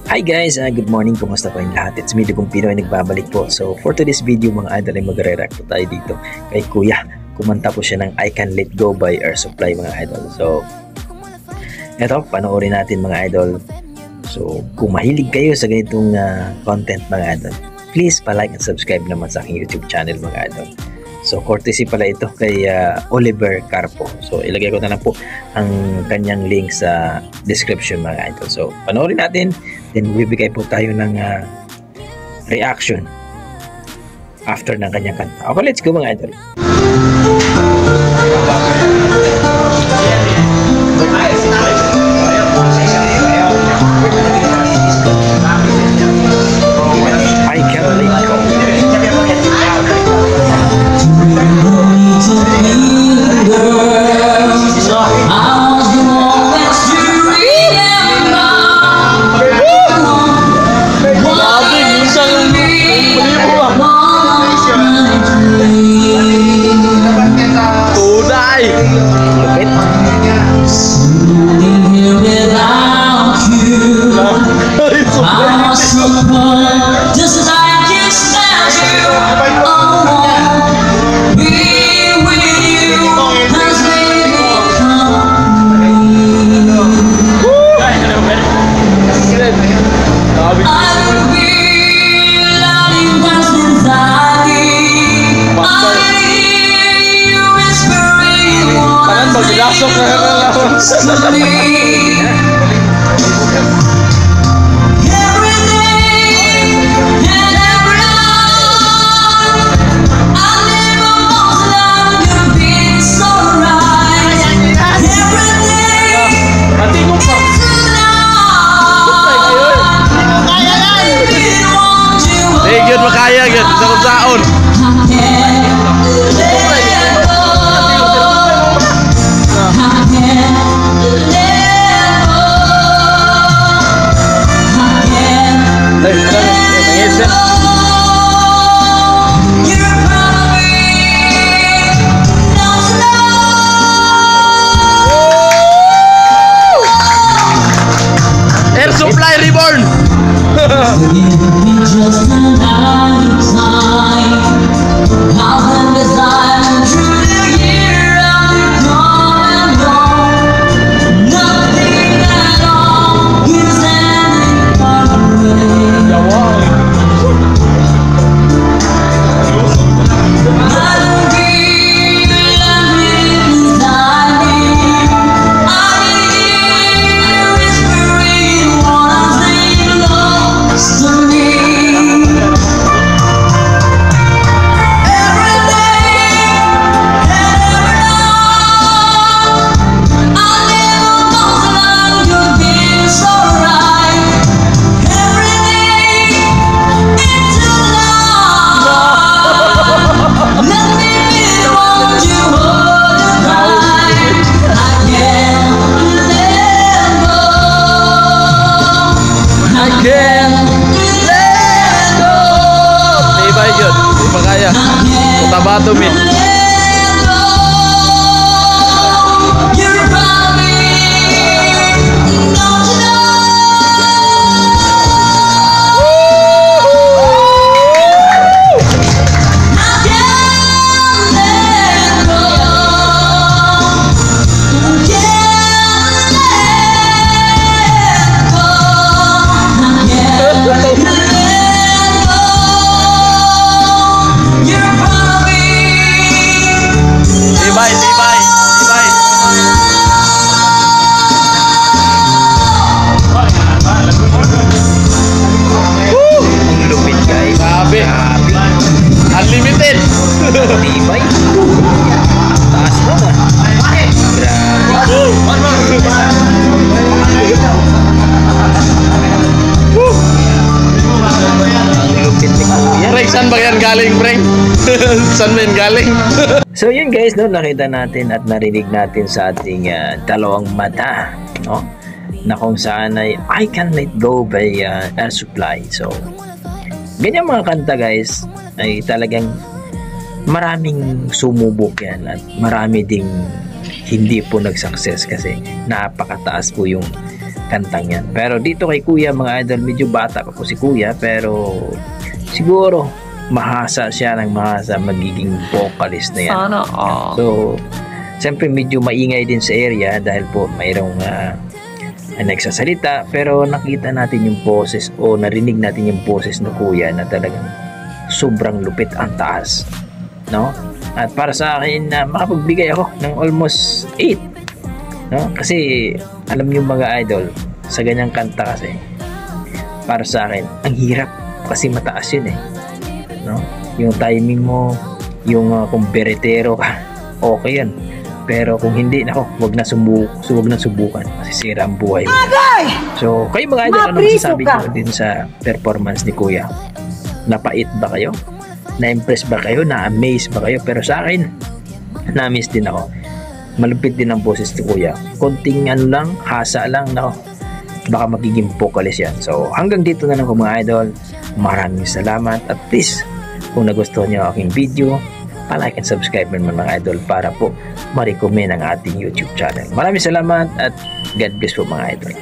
Hi guys, good morning. Kumusta po yung lahat? It's me, Dugong Pinoy, nagbabalik po. So for today's video mga idol ay magre-react po tayo dito kay Kuya. Kumanta po siya ng I Can Let Go by Air Supply mga idol. So eto, panoorin natin mga idol. So kung mahilig kayo sa ganitong content mga idol, please pa-like and subscribe naman sa aking YouTube channel mga idol. So courtesy pala ito kay Oliver Carpo. So ilagay ko na lang po ang kanyang link sa description mga idol. So panoorin natin, then bibigay po tayo ng reaction after ng kanyang kanta. Okay, let's go mga idol. I Can Let Go. Makaya gud sa kunsaon. Air Supply Reborn. Just another time. How can desire through the year after come and gone? Nothing at all is ending far away. I don't feel like inside me. I hear whispering what I'm saying lost to me. Makaya Cotabato mi. Unlimited. Tibay. Taas na ba? Frank, saan ba yan galing, Frank? Saan ba yan galing? So yun guys, no, nakita natin at narinig natin sa ating dalawang mata, no, na kung saan ay I Can Let Go by Air Supply. So ganyan mga kanta guys ay talagang maraming sumubok yan at marami ding hindi po nag-success kasi napakataas po yung kantang yan. Pero dito kay Kuya mga idol, medyo bata pa po si Kuya, pero siguro mahasa siya ng mahasa magiging vocalist na yan. Sana all. So, siyempre medyo maingay din sa area dahil po mayroong nagsasalita, pero nakita natin yung boses o narinig natin yung boses ng Kuya na talagang sobrang lupit, ang taas, no? At para sa akin makapagbigay ako ng almost 8, no? Kasi alam niyo mga idol, sa ganyang kanta kasi para sa akin ang hirap kasi mataas yun no? Yung timing mo, yung kung beretero ka, okay yan. Pero kung hindi, nako, wag na subukan. Masisira ang buhay mo. So, kayo mga idol, ano masasabi nyo din sa performance ni Kuya? Napait ba kayo? Na-impress ba kayo? Na-amaze ba kayo? Pero sa akin, na-amaze din ako. Malupit din ang boses ni Kuya. Konting lang, hasa lang, nako, baka magiging vocalist yan. So, hanggang dito na lang po mga idol. Maraming salamat. At please, kung nagustuhan nyo aking video, pa-like and subscribe naman mga idol para po ma-recommend ang ating YouTube channel. Maraming salamat at God bless po mga idol.